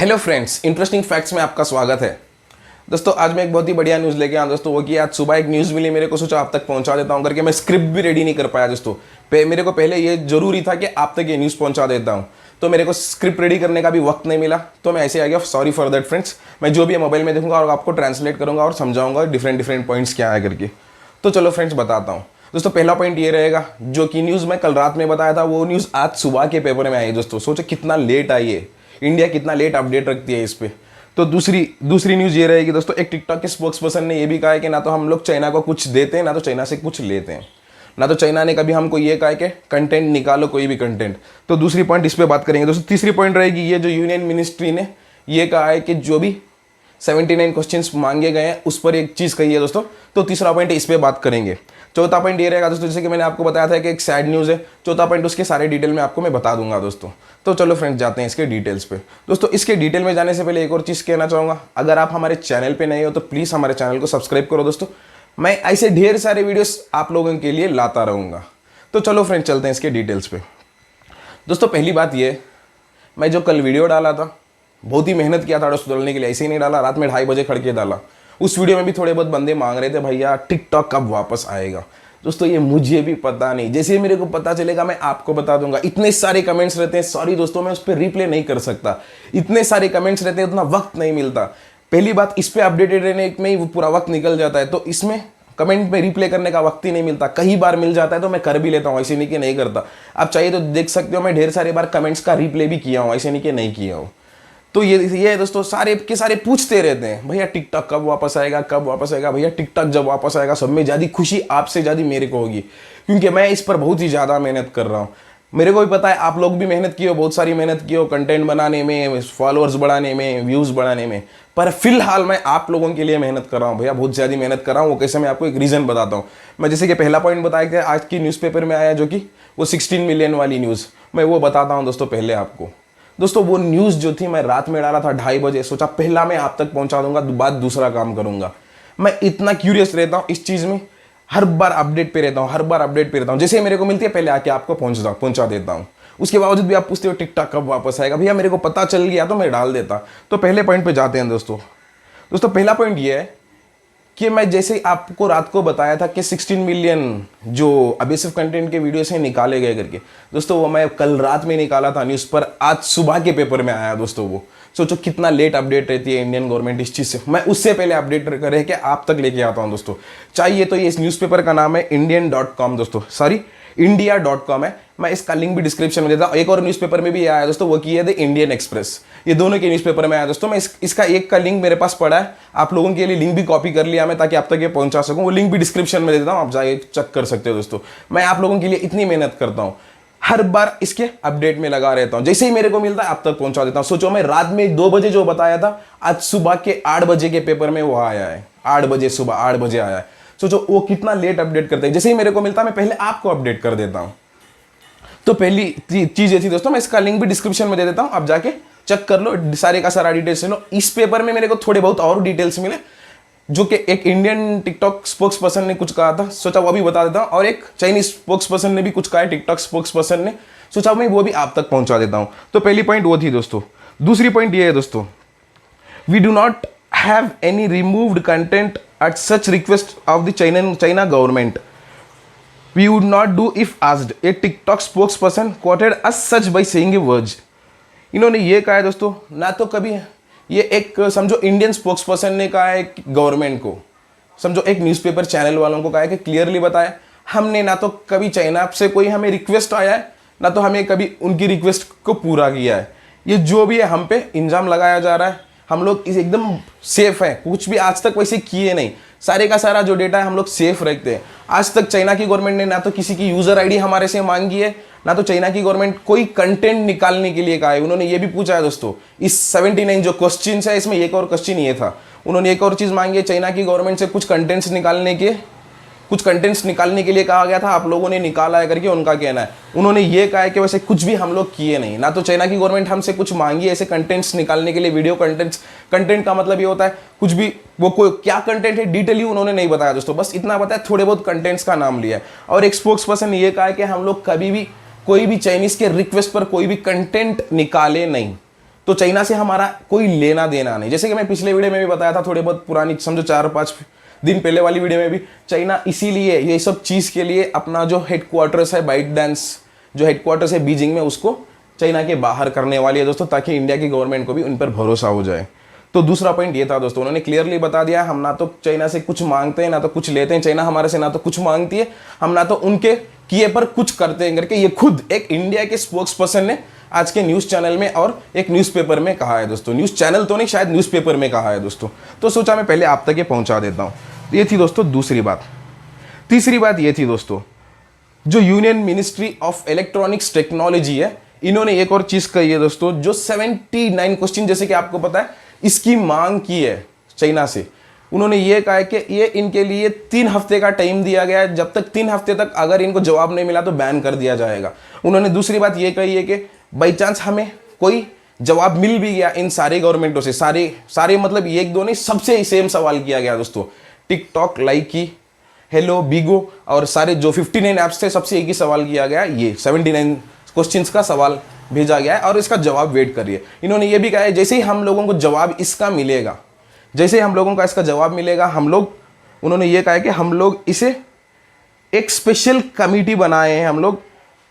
Hello friends, interesting facts में आपका स्वागत है। दोस्तों आज मैं एक बहुत ही बढ़िया न्यूज़ लेके आया दोस्तों। वो कि आज सुबह एक न्यूज़ मिली मेरे को, सोचा आप तक पहुंचा देता हूं करके। मैं स्क्रिप्ट भी रेडी नहीं कर पाया दोस्तों। मेरे को पहले ये जरूरी था कि आप तक ये न्यूज़ पहुंचा देता हूं, तो मेरे को स्क्रिप्ट रेडी करने का भी वक्त नहीं मिला, तो मैं ऐसे आ गया। Sorry for that friends. मैं जो भी मोबाइल में देखूंगा और आपको ट्रांसलेट करूंगा और समझाऊंगा डिफरेंट पॉइंट्स क्या है करके। तो चलो फ्रेंड्स बताता हूँ। दोस्तों पहला पॉइंट ये रहेगा, जो कि न्यूज़ मैं कल रात में बताया था, वो न्यूज़ आज सुबह के पेपर में आई दोस्तों। सोचो कितना लेट आई है, इंडिया कितना लेट अपडेट रखती है इस पे। तो दूसरी न्यूज़ ये रहेगी दोस्तों, एक टिकटॉक के स्पोक्स पर्सन ने ये भी कहा है कि ना तो हम लोग चाइना को कुछ देते हैं, ना तो चाइना से कुछ लेते हैं। ना तो चाइना ने कभी हमको ये कहा है कि कंटेंट निकालो, कोई भी कंटेंट। तो दूसरी पॉइंट इस पे बात करेंगे दोस्तों। तीसरी पॉइंट रहेगी ये, जो यूनियन मिनिस्ट्री ने ये कहा है कि जो भी 79 क्वेश्चंस मांगे गए हैं उस पर एक चीज़ कही है दोस्तों। तो तीसरा पॉइंट इस पे बात करेंगे। चौथा पॉइंट ये रहेगा दोस्तों, जैसे कि मैंने आपको बताया था कि एक सैड न्यूज़ है। चौथा पॉइंट उसके सारे डिटेल में आपको मैं बता दूंगा दोस्तों। तो चलो फ्रेंड्स जाते हैं इसके डिटेल्स पे। दोस्तों इसके डिटेल में जाने से पहले एक और चीज़ कहना चाहूँगा, अगर आप हमारे चैनल पे नए हो तो प्लीज़ हमारे चैनल को सब्सक्राइब करो दोस्तों। मैं ऐसे ढेर सारे वीडियोस आप लोगों के लिए लाता रहूँगा। तो चलो फ्रेंड्स चलते हैं इसके डिटेल्स पे। दोस्तों पहली बात ये, मैं जो कल वीडियो डाला था, बहुत ही मेहनत किया था दोस्तों डालने के लिए। ऐसे ही नहीं डाला, रात में 2:30 बजे खड़ के डाला। उस वीडियो में भी थोड़े बहुत बंदे मांग रहे थे, भैया टिकटॉक कब वापस आएगा। दोस्तों ये मुझे भी पता नहीं, जैसे मेरे को पता चलेगा मैं आपको बता दूंगा। इतने सारे कमेंट्स रहते हैं, सॉरी दोस्तों मैं उस पर रिप्ले नहीं कर सकता। इतने सारे कमेंट्स रहते हैं, उतना वक्त नहीं मिलता। पहली बात, इस पर अपडेटेड रहने में ही वो पूरा वक्त निकल जाता है, तो इसमें कमेंट में रिप्ले करने का वक्त ही नहीं मिलता। कई बार मिल जाता है तो मैं कर भी लेता हूँ, ऐसे नहीं कि नहीं करता। आप चाहिए तो देख सकते हो, मैं ढेर सारे बार कमेंट्स का रिप्ले भी किया हूँ, ऐसे नहीं कि नहीं किया हूँ। तो ये दोस्तों सारे के सारे पूछते रहते हैं, भैया टिकटॉक कब वापस आएगा, कब वापस आएगा। भैया टिकटॉक जब वापस आएगा सब में ज़्यादा खुशी आपसे ज़्यादा मेरे को होगी, क्योंकि मैं इस पर बहुत ही ज़्यादा मेहनत कर रहा हूँ। मेरे को भी पता है आप लोग भी मेहनत किए हो, बहुत सारी मेहनत की हो कंटेंट बनाने में, फॉलोअर्स बढ़ाने में, व्यूज़ बढ़ाने में। पर फिलहाल मैं आप लोगों के लिए मेहनत कर रहा हूँ भैया, बहुत ज़्यादा मेहनत कर रहा हूँ। वो कैसे, मैं आपको एक रीज़न बताता हूँ। मैं जैसे कि पहला पॉइंट बताया कि आज की न्यूज़पेपर में आया, जो कि वो 16 मिलियन वाली न्यूज़, मैं वो बताता हूँ दोस्तों पहले आपको। दोस्तों वो न्यूज़ जो थी मैं रात में डाला था 2:30 बजे, सोचा पहला मैं आप तक पहुंचा दूंगा, बाद दूसरा काम करूंगा। मैं इतना क्यूरियस रहता हूँ इस चीज़ में, हर बार अपडेट पे रहता हूँ, जैसे ही मेरे को मिलती है पहले आके आपको पहुंचा देता हूँ। उसके बावजूद भी आप पूछते हो टिकटॉक कब वापस आएगा। भैया मेरे को पता चल गया तो मैं डाल देता। तो पहले पॉइंट पे जाते हैं दोस्तों पहला पॉइंट ये है कि मैं जैसे आपको रात को बताया था कि 16 मिलियन जो अबेसिव कंटेंट के वीडियो से निकाले गए करके, दोस्तों वो मैं कल रात में निकाला था न्यूज़ पर, आज सुबह के पेपर में आया दोस्तों। वो सोचो कितना लेट अपडेट रहती है इंडियन गवर्नमेंट इस चीज़ से। मैं उससे पहले अपडेट करे कि आप तक लेके आता हूँ दोस्तों। चाहिए तो ये इस न्यूज़पेपर का नाम है indian.com दोस्तों, सॉरी india.com है। मैं इसका लिंक भी डिस्क्रिप्शन में देता हूँ। एक और न्यूज़पेपर में भी आया दोस्तों, वो की है द इंडियन एक्सप्रेस। ये दोनों के न्यूज़पेपर में आया दोस्तों। मैं इसका एक का लिंक मेरे पास पड़ा है, आप लोगों के लिए लिंक भी कॉपी कर लिया मैं, ताकि आप तक ये पहुंचा सकूं। वो लिंक भी डिस्क्रिप्शन में देता हूँ, आप जाइए चेक कर सकते हो दोस्तों। मैं आप लोगों के लिए इतनी मेहनत करता हूँ, हर बार इसके अपडेट में लगा रहता हूँ। जैसे ही मेरे को मिलता है आप तक पहुंचा देता हूँ। सोचो मैं रात में 2 बजे जो बताया था, आज सुबह के 8 बजे के पेपर में वो आया है। 8 बजे, सुबह 8 बजे आया है। सोचो वो कितना लेट अपडेट करते हैं। जैसे ही मेरे को मिलता है मैं पहले आपको अपडेट कर देता हूँ। तो पहली चीज ये थी दोस्तों, मैं इसका लिंक भी डिस्क्रिप्शन में दे देता हूं, आप जाके चेक कर लो, सारे का सारा डिटेल्स ले लो। इस पेपर में मेरे को थोड़े बहुत और डिटेल्स मिले, जो कि एक इंडियन टिकटॉक स्पोक्स पर्सन ने कुछ कहा था, सोचा वो भी बता देता हूं। और एक चाइनीज स्पोक्स पर्सन ने भी कुछ कहा है, टिकटॉक स्पोक्स पर्सन ने, सोचा मैं वो भी आप तक पहुंचा देता हूं। तो पहली पॉइंट वो थी दोस्तों। दूसरी पॉइंट ये है दोस्तों, we do not have any removed content at such request of the China government. We would not do if asked, a TikTok spokesperson quoted as such by saying a words। इन्होंने ये कहा है दोस्तों, ना तो कभी ये एक समझो इंडियन स्पोक्स पर्सन ने कहा है गवर्नमेंट को, समझो एक न्यूज़पेपर चैनल वालों को कहा है कि क्लियरली बताया, हमने ना तो कभी चाइना से कोई हमें रिक्वेस्ट आया है, ना तो हमें कभी उनकी रिक्वेस्ट को पूरा किया है। ये जो भी है हम पे इल्ज़ाम लगाया जा रहा है। हम लोग इस एकदम सेफ है, कुछ भी आज तक वैसे किए नहीं। सारे का सारा जो डेटा है हम लोग सेफ रखते हैं। आज तक चाइना की गवर्नमेंट ने ना तो किसी की यूज़र आईडी हमारे से मांगी है, ना तो चाइना की गवर्नमेंट कोई कंटेंट निकालने के लिए कहा है। उन्होंने ये भी पूछा है दोस्तों, इस 79 जो क्वेश्चन है इसमें एक और क्वेश्चन ये था, उन्होंने एक और चीज़ मांगी है चाइना की गवर्नमेंट से, कुछ कंटेंट्स निकालने के लिए कहा गया था। आप लोगों ने निकाला है करके उनका कहना है। उन्होंने ये कहा है कि वैसे कुछ भी हम लोग किए नहीं, ना तो चाइना की गवर्नमेंट हमसे कुछ मांगी है ऐसे कंटेंट्स निकालने के लिए, वीडियो कंटेंट का मतलब ये होता है कुछ भी, वो कोई क्या कंटेंट है डिटेली उन्होंने नहीं बताया दोस्तों, बस इतना बताया, थोड़े बहुत कंटेंट्स का नाम लिया है। और एक स्पोक्स पर्सन ने ये कहा है कि हम लोग कभी भी कोई भी चाइनीज के रिक्वेस्ट पर कोई भी कंटेंट निकाले नहीं। तो चाइना से हमारा कोई लेना देना नहीं। जैसे कि मैं पिछले वीडियो में भी बताया था, थोड़े बहुत पुरानी, समझो 4-5 दिन पहले वाली वीडियो में भी, चाइना इसीलिए ये सब चीज़ के लिए अपना जो हेडक्वार्टर्स है, ByteDance जो हेडक्वार्टर्स है बीजिंग में, उसको चाइना के बाहर करने वाली है दोस्तों, ताकि इंडिया की गवर्नमेंट को भी उन पर भरोसा हो जाए। तो दूसरा पॉइंट ये था दोस्तों, उन्होंने क्लियरली बता दिया, हम ना तो चाइना से कुछ मांगते हैं ना तो कुछ लेते हैं, चाइना हमारे से ना तो कुछ मांगती है, हम ना तो उनके किए पर कुछ करते हैं करके ये खुद एक इंडिया के स्पोक्स पर्सन ने आज के न्यूज़ चैनल में और एक न्यूज़पेपर में कहा है दोस्तों। न्यूज़ चैनल तो नहीं, शायद न्यूज़पेपर में कहा है दोस्तों। तो सोचा मैं पहले आप तक ये पहुंचा देता हूँ। ये थी दोस्तों दूसरी बात। तीसरी बात ये थी दोस्तों, जो union ministry of electronics technology है, इन्होंने एक और चीज़ कही है दोस्तों, जो 79 क्वेश्चन, जैसे कि आपको पता है, इसकी मांग की है चाइना से। उन्होंने ये कहा है कि ये इनके लिए 3 हफ्ते का टाइम दिया गया है, जब तक 3 हफ्ते तक अगर इनको जवाब नहीं मिला तो बैन कर दिया जाएगा। उन्होंने दूसरी बात ये कही है कि बाई चांस हमें कोई जवाब मिल भी गया इन सारे गवर्नमेंटों से, सारे मतलब ये एक दो नहीं, सबसे सेम सवाल किया गया दोस्तों। टिकटॉक, लाइकी, हेलो, बिगो और सारे जो 59 ऐप्स थे, सबसे एक ही सवाल किया गया, ये 79 क्वेश्चंस का सवाल भेजा गया है और इसका जवाब वेट करिए। इन्होंने ये भी कहा है जैसे ही हम लोगों को जवाब इसका मिलेगा, जैसे ही हम लोगों का इसका जवाब मिलेगा, हम लोग, उन्होंने ये कहा है कि हम लोग इसे एक स्पेशल कमेटी बनाए हैं, हम लोग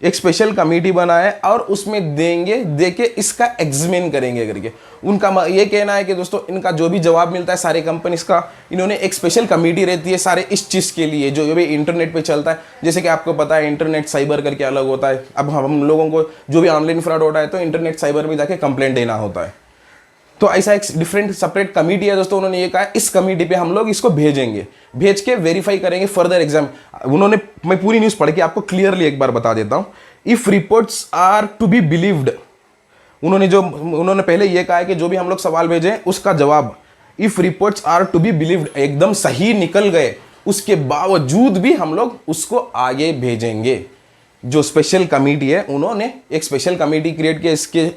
एक स्पेशल कमेटी बनाए और उसमें देके इसका एग्जामिन करेंगे करके। उनका ये कहना है कि दोस्तों इनका जो भी जवाब मिलता है सारे कंपनीज का, इन्होंने एक स्पेशल कमेटी रहती है सारे इस चीज़ के लिए, जो भी इंटरनेट पे चलता है। जैसे कि आपको पता है इंटरनेट साइबर करके अलग होता है। अब हम लोगों को जो भी ऑनलाइन फ्रॉड होता है तो इंटरनेट साइबर में जाके कंप्लेंट देना होता है। तो ऐसा एक डिफरेंट सेपरेट कमेटी है दोस्तों। उन्होंने ये कहा इस कमेटी पे हम लोग इसको भेजेंगे, भेज के वेरीफाई करेंगे फर्दर एग्जाम। उन्होंने, मैं पूरी न्यूज़ पढ़ के आपको क्लियरली एक बार बता देता हूँ। If reports are to be believed, उन्होंने पहले ये कहा है कि जो भी हम लोग सवाल भेजें उसका जवाब, if reports are to be believed, एकदम सही निकल गए, उसके बावजूद भी हम लोग उसको आगे भेजेंगे। जो स्पेशल कमेटी है, उन्होंने एक स्पेशल कमेटी क्रिएट किया इसके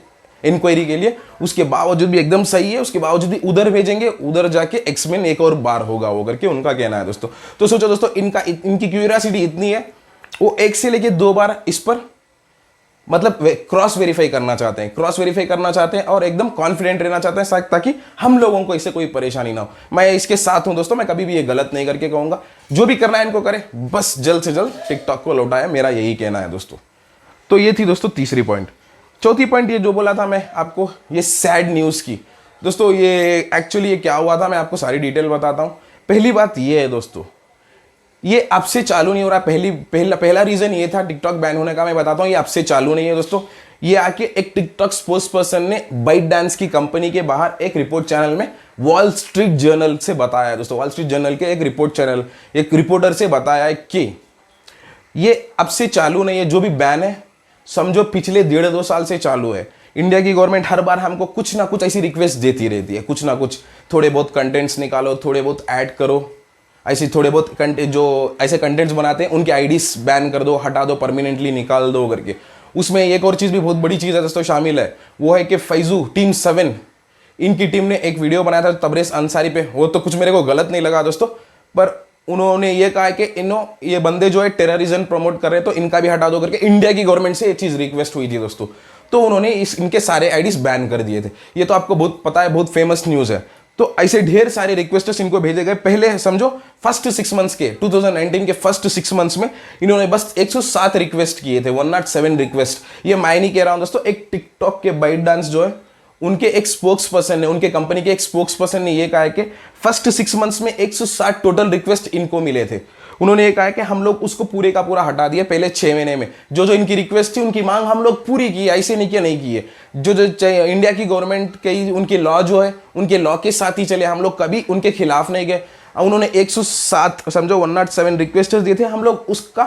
इंक्वायरी के लिए, उसके बावजूद भी एकदम सही है, उसके बावजूद भी उधर भेजेंगे, उधर जाके एक्समेन एक और बार होगा वो करके उनका कहना है दोस्तों। तो सोचो दोस्तों, इनकी क्यूरियोसिटी इतनी है, वो 1 से लेके 2 बार इस पर मतलब क्रॉस वेरीफाई करना चाहते हैं, और एकदम कॉन्फिडेंट रहना चाहते हैं ताकि हम लोगों को इससे कोई परेशानी ना हो। मैं इसके साथ हूं दोस्तों, मैं कभी भी ये गलत नहीं करके कहूंगा। जो भी करना है इनको करे, बस जल्द से जल्द टिकटॉक को लौटाए, मेरा यही कहना है दोस्तों। तो ये थी दोस्तों तीसरी पॉइंट। चौथी पॉइंट ये जो बोला था मैं आपको, ये सैड न्यूज़ की दोस्तों, ये एक्चुअली ये क्या हुआ था, मैं आपको सारी डिटेल बताता हूँ। पहली बात ये है दोस्तों, ये अब से चालू नहीं हो रहा। पहला रीज़न ये था टिकटॉक बैन होने का, मैं बताता हूँ ये अब से चालू नहीं है दोस्तों। ये आके एक टिकटॉक स्पोक्स पर्सन ने ByteDance की कंपनी के बाहर एक रिपोर्ट चैनल में वॉल स्ट्रीट जर्नल से बताया है दोस्तों। वॉल स्ट्रीट जर्नल के एक रिपोर्टर से बताया है कि ये अब से चालू नहीं है, जो भी बैन है समझो पिछले 1.5-2 साल से चालू है। इंडिया की गवर्नमेंट हर बार हमको कुछ ना कुछ ऐसी रिक्वेस्ट देती रहती है, कुछ ना कुछ, थोड़े बहुत कंटेंट्स निकालो, थोड़े बहुत ऐड करो, ऐसे थोड़े बहुत जो ऐसे कंटेंट्स बनाते हैं उनके आईडीज बैन कर दो, हटा दो, परमानेंटली निकाल दो करके। उसमें एक और चीज़ भी बहुत बड़ी चीज़ है दोस्तों शामिल है, वो है कि फैजू टीम 7, इनकी टीम ने एक वीडियो बनाया था तबरेज़ अंसारी पे। वो तो कुछ मेरे को गलत नहीं लगा दोस्तों, पर उन्होंने ये कहा है कि ये बंदे जो है टेररिज्म प्रमोट कर रहे हैं, तो इनका भी हटा दो करके इंडिया की गवर्नमेंट से ये चीज़ रिक्वेस्ट हुई थी दोस्तों। तो उन्होंने इनके सारे आईडीज बैन कर दिए थे। ये तो आपको बहुत पता है, बहुत फेमस न्यूज़ है। तो ऐसे ढेर सारे रिक्वेस्ट्स इनको भेजे गए। पहले समझो फर्स्ट 6 मंथ्स के 2019 के फर्स्ट 6 मंथ्स में इन्होंने बस 107 रिक्वेस्ट किए थे, 107 रिक्वेस्ट। ये मैं नहीं कह रहा हूं दोस्तों, एक टिकटॉक के ByteDance जो है उनके एक स्पोक्स पर्सन ने, उनके कंपनी के एक स्पोक्स पर्सन ने ये कहा है कि फर्स्ट 6 मंथ्स में 160 टोटल रिक्वेस्ट इनको मिले थे। उन्होंने ये कहा है कि हम लोग उसको पूरे का पूरा हटा दिया पहले 6 महीने में। जो जो इनकी रिक्वेस्ट थी, उनकी मांग हम लोग पूरी की, ऐसे नहीं की है। जो इंडिया की गवर्नमेंट के उनके लॉ जो है, उनके लॉ के साथ ही चले, हम लोग कभी उनके खिलाफ नहीं गए। उन्होंने 107 समझो 107 रिक्वेस्ट दिए थे, हम लोग उसका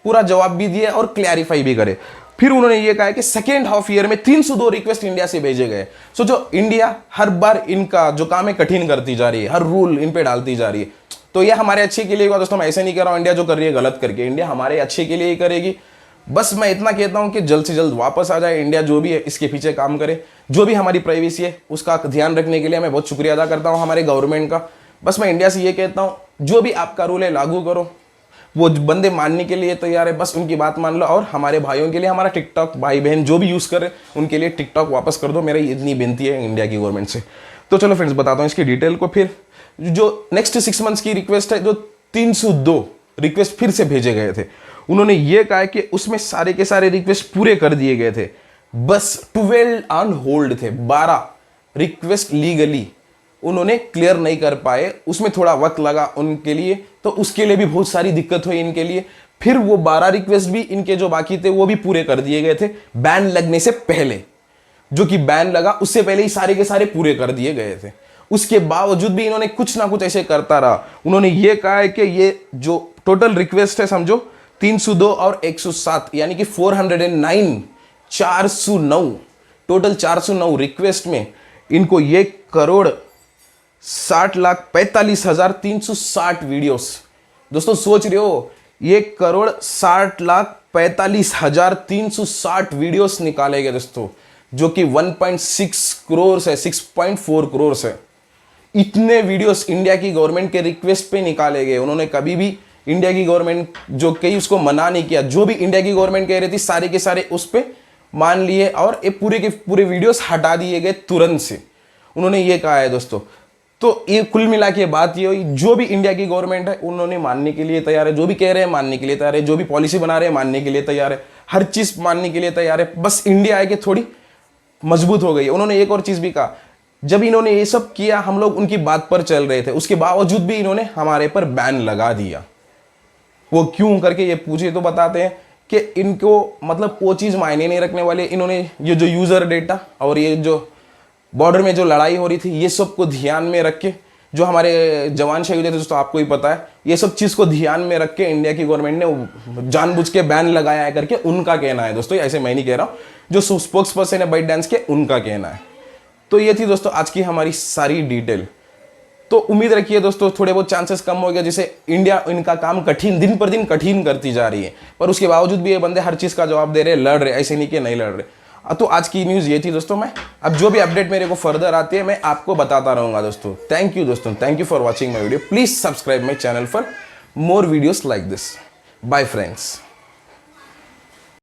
पूरा जवाब भी दिए और क्लैरिफाई भी करे। फिर उन्होंने ये कहा है कि सेकेंड हाफ ईयर में 302 रिक्वेस्ट इंडिया से भेजे गए। सो जो इंडिया हर बार इनका जो काम है कठिन करती जा रही है, हर रूल इन पे डालती जा रही है। तो ये हमारे अच्छे के लिए हुआ दोस्तों, मैं ऐसे नहीं कह रहा हूँ इंडिया जो कर रही है गलत करके, इंडिया हमारे अच्छे के लिए ही करेगी। बस मैं इतना कहता हूँ कि जल्द से जल्द वापस आ जाए इंडिया, जो भी है इसके पीछे काम करे। जो भी हमारी प्राइवेसी है उसका ध्यान रखने के लिए मैं बहुत शुक्रिया अदा करता हूँ हमारे गवर्नमेंट का। बस मैं इंडिया से ये कहता हूँ, जो भी आपका रूल है लागू करो, वो बंदे मानने के लिए तैयार है, बस उनकी बात मान लो। और हमारे भाइयों के लिए, हमारा टिकटॉक भाई बहन जो भी यूज़ कर रहे हैं उनके लिए टिकटॉक वापस कर दो, मेरी इतनी विनती है इंडिया की गवर्नमेंट से। तो चलो फ्रेंड्स बताता हूँ इसकी डिटेल को। फिर जो नेक्स्ट 6 मंथ्स की रिक्वेस्ट है, जो 302 रिक्वेस्ट फिर से भेजे गए थे, उन्होंने ये कहा कि उसमें सारे के सारे रिक्वेस्ट पूरे कर दिए गए थे, बस 12 ऑन होल्ड थे। 12 रिक्वेस्ट लीगली उन्होंने क्लियर नहीं कर पाए, उसमें थोड़ा वक्त लगा उनके लिए, तो उसके लिए भी बहुत सारी दिक्कत हुई इनके लिए। फिर वो 12 रिक्वेस्ट भी इनके जो बाकी थे वो भी पूरे कर दिए गए थे बैन लगने से पहले। जो कि बैन लगा उससे पहले ही सारे के सारे पूरे कर दिए गए थे। उसके बावजूद भी इन्होंने कुछ ना कुछ ऐसे करता रहा। उन्होंने ये कहा है कि ये जो टोटल रिक्वेस्ट है समझो 302 और 107 यानी कि 409 409 टोटल 409 रिक्वेस्ट में इनको 1,60,45,360 वीडियोस। दोस्तों सोच रहे हो 1,60,45,360 वीडियोस निकाले गए दोस्तों, जो कि 1.6 करोड़ है, 6.4 करोड़ है। इतने वीडियोस इंडिया की गवर्नमेंट के रिक्वेस्ट पे निकाले गए। उन्होंने कभी भी इंडिया की गवर्नमेंट जो कहीं उसको मना नहीं किया, जो भी इंडिया की गवर्नमेंट कह रही थी सारे के सारे उस पे मान लिए और ये पूरे के पूरे वीडियोस हटा दिए गए तुरंत से। उन्होंने ये कहा है दोस्तों। तो ये कुल मिला के बात ये हुई, जो भी इंडिया की गवर्नमेंट है उन्होंने मानने के लिए तैयार है, जो भी कह रहे हैं मानने के लिए तैयार है, जो भी पॉलिसी बना रहे हैं मानने के लिए तैयार है, हर चीज मानने के लिए तैयार है। बस इंडिया है कि थोड़ी मजबूत हो गई है। उन्होंने एक और चीज भी कहा, जब इन्होंने ये सब किया हम लोग उनकी बात पर चल रहे थे, उसके बावजूद भी इन्होंने हमारे पर बैन लगा दिया। वो क्यों करके ये पूछे तो बताते हैं कि इनको मतलब वो चीज़ मायने नहीं रखने वाले। इन्होंने ये जो यूज़र डेटा और ये जो बॉर्डर में जो लड़ाई हो रही थी ये सब को ध्यान में रख के, जो हमारे जवान शहीद थे दोस्तों आपको ही पता है, ये सब चीज़ को ध्यान में रख के इंडिया की गवर्नमेंट ने जानबूझ के बैन लगाया है करके उनका कहना है दोस्तों। ऐसे मैं नहीं कह रहा हूँ, जो स्पोक्स पर्सन है बाइट डांस के उनका कहना है। तो ये थी दोस्तों आज की हमारी सारी डिटेल। तो उम्मीद रखिए दोस्तों थोड़े बहुत चांसेस कम हो गया, जैसे इंडिया इनका काम कठिन दिन पर दिन कठिन करती जा रही है, पर उसके बावजूद भी ये बंदे हर चीज़ का जवाब दे रहे, लड़ रहे, ऐसे नहीं कि नहीं लड़ रहे। तो आज की न्यूज़ ये थी दोस्तों। मैं अब जो भी अपडेट मेरे को फर्दर आती है मैं आपको बताता रहूँगा दोस्तों। थैंक यू दोस्तों, thank you for watching my video. Please subscribe my channel for more videos like this. Bye friends.